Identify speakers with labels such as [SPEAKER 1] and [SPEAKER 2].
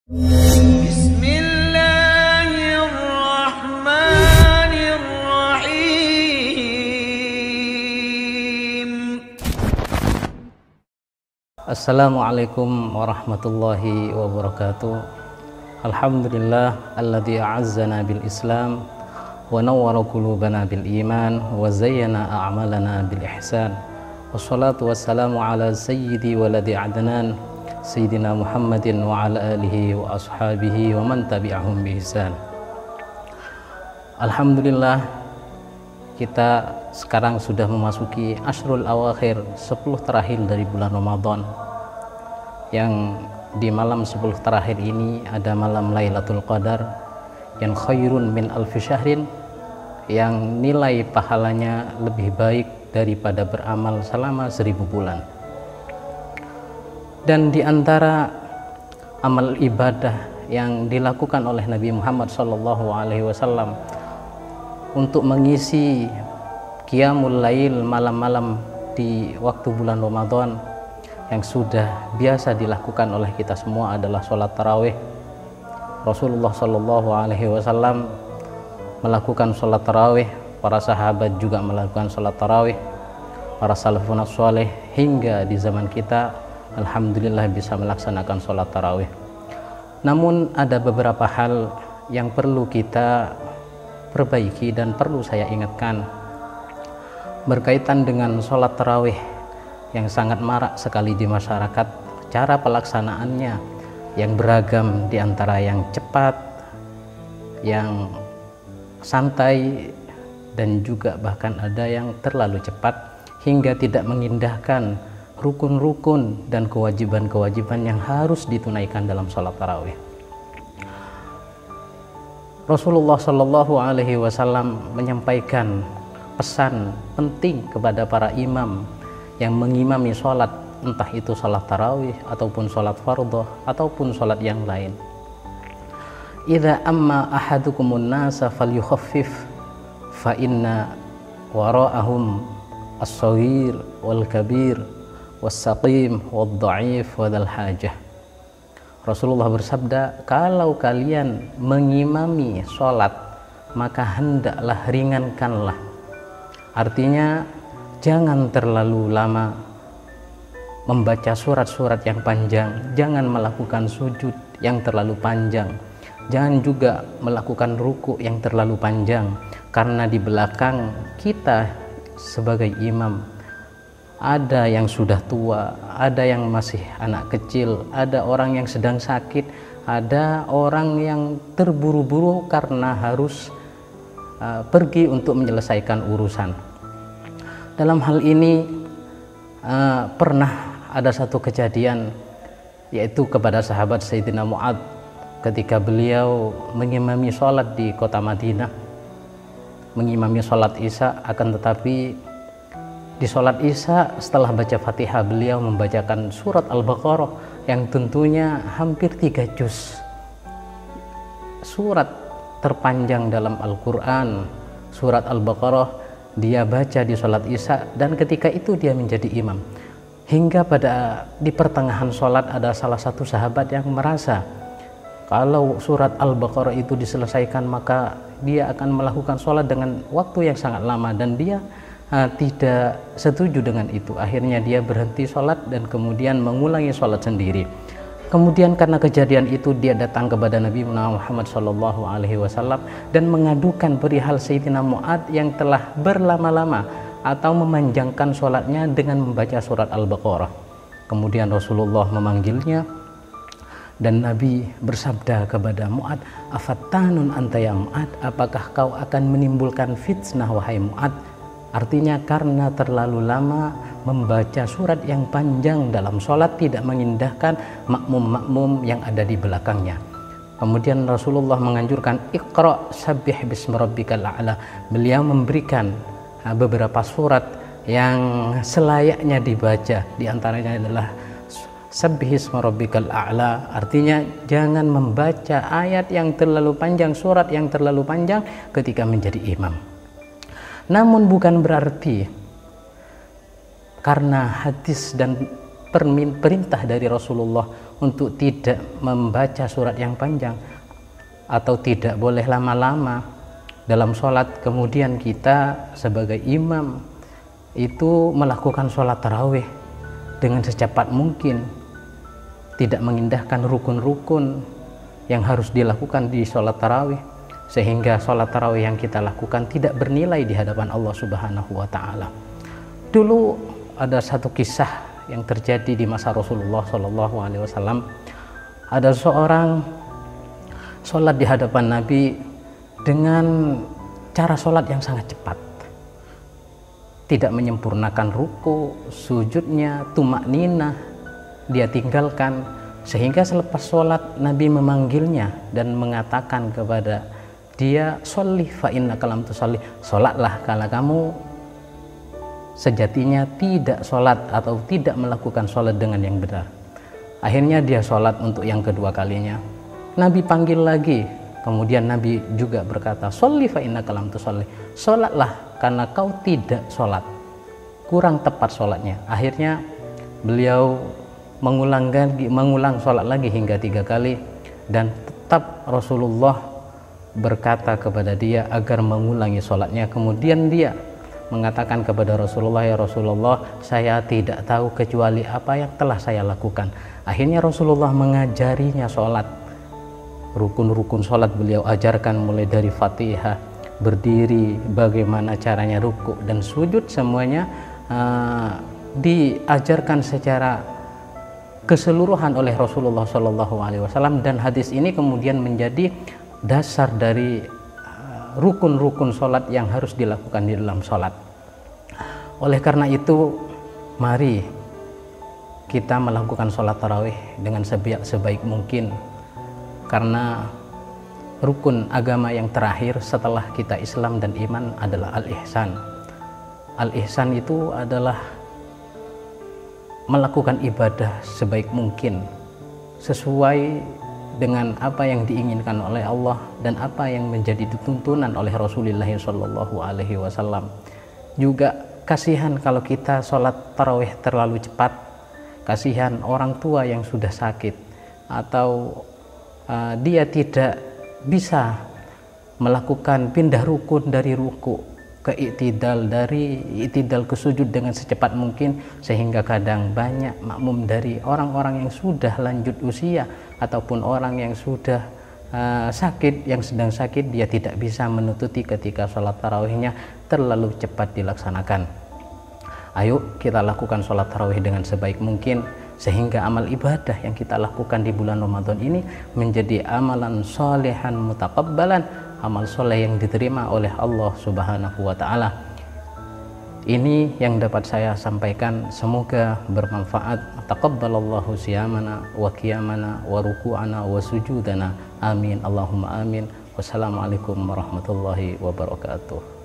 [SPEAKER 1] Bismillahirrahmanirrahim. Assalamualaikum warahmatullahi wabarakatuh. Alhamdulillah alladzi a'azzana bil Islam wa nawwara qulubana bil iman wa zayyana a'malana bil ihsan. Wassalatu wassalamu ala sayyidi waladi adnan Sayyidina Muhammadin wa ala alihi wa ashabihi wa man tabi'ahum bi ihsan. Alhamdulillah, kita sekarang sudah memasuki Ashrul Awakhir, 10 terakhir dari bulan Ramadan. Yang di malam 10 terakhir ini ada malam Lailatul Qadar yang khairun min alfi syahrin, yang nilai pahalanya lebih baik daripada beramal selama 1000 bulan. Dan di antara amal ibadah yang dilakukan oleh Nabi Muhammad SAW untuk mengisi qiyamul lail malam-malam di waktu bulan Ramadan yang sudah biasa dilakukan oleh kita semua adalah sholat tarawih. Rasulullah SAW melakukan sholat tarawih, para sahabat juga melakukan sholat tarawih, para salafun sholeh hingga di zaman kita alhamdulillah bisa melaksanakan sholat tarawih. Namun ada beberapa hal yang perlu kita perbaiki dan perlu saya ingatkan berkaitan dengan sholat tarawih yang sangat marak sekali di masyarakat. Cara pelaksanaannya yang beragam, di antara yang cepat, yang santai, dan juga bahkan ada yang terlalu cepat hingga tidak mengindahkan rukun-rukun dan kewajiban-kewajiban yang harus ditunaikan dalam sholat tarawih. Rasulullah SAW menyampaikan pesan penting kepada para imam yang mengimami sholat, entah itu sholat tarawih ataupun sholat fardhu ataupun sholat yang lain. Idza amma ahadukumun nasa falyukhaffif fa inna wara'ahum as-shaghir wal kabir was-saqim wad-dha'if wadal hajah. Rasulullah bersabda, kalau kalian mengimami sholat maka hendaklah ringankanlah. Artinya jangan terlalu lama membaca surat-surat yang panjang, jangan melakukan sujud yang terlalu panjang, jangan juga melakukan ruku yang terlalu panjang, karena di belakang kita sebagai imam ada yang sudah tua, ada yang masih anak kecil, ada orang yang sedang sakit, ada orang yang terburu-buru karena harus pergi untuk menyelesaikan urusan. Dalam hal ini pernah ada satu kejadian, yaitu kepada sahabat Sayyidina Mu'adz ketika beliau mengimami sholat di kota Madinah, mengimami sholat Isya. Akan tetapi di sholat Isya setelah baca Fatihah beliau membacakan surat Al-Baqarah yang tentunya hampir 3 juz, surat terpanjang dalam Al-Quran. Surat Al-Baqarah dia baca di sholat Isya, dan ketika itu dia menjadi imam. Hingga di pertengahan sholat ada salah satu sahabat yang merasa kalau surat Al-Baqarah itu diselesaikan maka dia akan melakukan sholat dengan waktu yang sangat lama, dan dia tidak setuju dengan itu. Akhirnya dia berhenti sholat dan kemudian mengulangi sholat sendiri. Kemudian karena kejadian itu dia datang kepada Nabi Muhammad SAW dan mengadukan perihal Sayyidina Mu'adz yang telah berlama-lama atau memanjangkan sholatnya dengan membaca surat Al-Baqarah. Kemudian Rasulullah memanggilnya dan Nabi bersabda kepada Mu'adz, afattanun anta ya Mu'adz, apakah kau akan menimbulkan fitnah wahai Mu'adz? Artinya karena terlalu lama membaca surat yang panjang dalam sholat tidak mengindahkan makmum-makmum yang ada di belakangnya. Kemudian Rasulullah menganjurkan Iqra sabbih bismi rabbikal a'la. Beliau memberikan beberapa surat yang selayaknya dibaca. Di antaranya adalah Sabbih isma rabbikal a'la, artinya jangan membaca ayat yang terlalu panjang, surat yang terlalu panjang ketika menjadi imam. Namun bukan berarti karena hadis dan perintah dari Rasulullah untuk tidak membaca surat yang panjang atau tidak boleh lama-lama dalam sholat. Kemudian kita sebagai imam itu melakukan sholat tarawih dengan secepat mungkin, tidak mengindahkan rukun-rukun yang harus dilakukan di sholat tarawih, sehingga sholat tarawih yang kita lakukan tidak bernilai di hadapan Allah Subhanahu wa Ta'ala. Dulu ada satu kisah yang terjadi di masa Rasulullah Shallallahu Alaihi Wasallam. Ada seorang sholat di hadapan Nabi dengan cara sholat yang sangat cepat, tidak menyempurnakan ruku, sujudnya, tumak ninah dia tinggalkan, sehingga selepas sholat Nabi memanggilnya dan mengatakan kepada dia, sholli fa innaka lam tusolli, sholatlah karena kamu sejatinya tidak sholat atau tidak melakukan sholat dengan yang benar. Akhirnya dia sholat untuk yang kedua kalinya. Nabi panggil lagi, kemudian Nabi juga berkata, sholli fa innaka lam tusolli, sholatlah karena kau tidak sholat, kurang tepat sholatnya. Akhirnya beliau mengulang sholat lagi hingga 3 kali, dan tetap Rasulullah berkata kepada dia agar mengulangi sholatnya. Kemudian dia mengatakan kepada Rasulullah, ya Rasulullah, saya tidak tahu kecuali apa yang telah saya lakukan. Akhirnya Rasulullah mengajarinya sholat. Rukun-rukun sholat beliau ajarkan, mulai dari Fatihah, berdiri, bagaimana caranya ruku dan sujud, semuanya diajarkan secara keseluruhan oleh Rasulullah Shallallahu Alaihi Wasallam. Dan hadis ini kemudian menjadi dasar dari rukun-rukun sholat yang harus dilakukan di dalam sholat. Oleh karena itu, mari kita melakukan sholat tarawih dengan sebaik mungkin, karena rukun agama yang terakhir setelah kita Islam dan iman adalah al-ihsan. Al-ihsan itu adalah melakukan ibadah sebaik mungkin sesuai dengan apa yang diinginkan oleh Allah dan apa yang menjadi tuntunan oleh Rasulullah Shallallahu Alaihi Wasallam. Juga kasihan kalau kita sholat tarawih terlalu cepat, kasihan orang tua yang sudah sakit atau dia tidak bisa melakukan pindah rukun dari ruku ke i'tidal, dari i'tidal ke sujud dengan secepat mungkin, sehingga kadang banyak makmum dari orang-orang yang sudah lanjut usia ataupun orang yang sudah sakit, yang sedang sakit, dia tidak bisa menututi ketika sholat tarawihnya terlalu cepat dilaksanakan. Ayo kita lakukan sholat tarawih dengan sebaik mungkin, sehingga amal ibadah yang kita lakukan di bulan Ramadan ini menjadi amalan solehan mutakabbalan, amal soleh yang diterima oleh Allah Subhanahu wa Ta'ala. Ini yang dapat saya sampaikan, semoga bermanfaat. Taqabbalallahu siyamana wa qiyamana wa ruku'ana wa sujudana, amin Allahumma amin. Wassalamualaikum warahmatullahi wabarakatuh.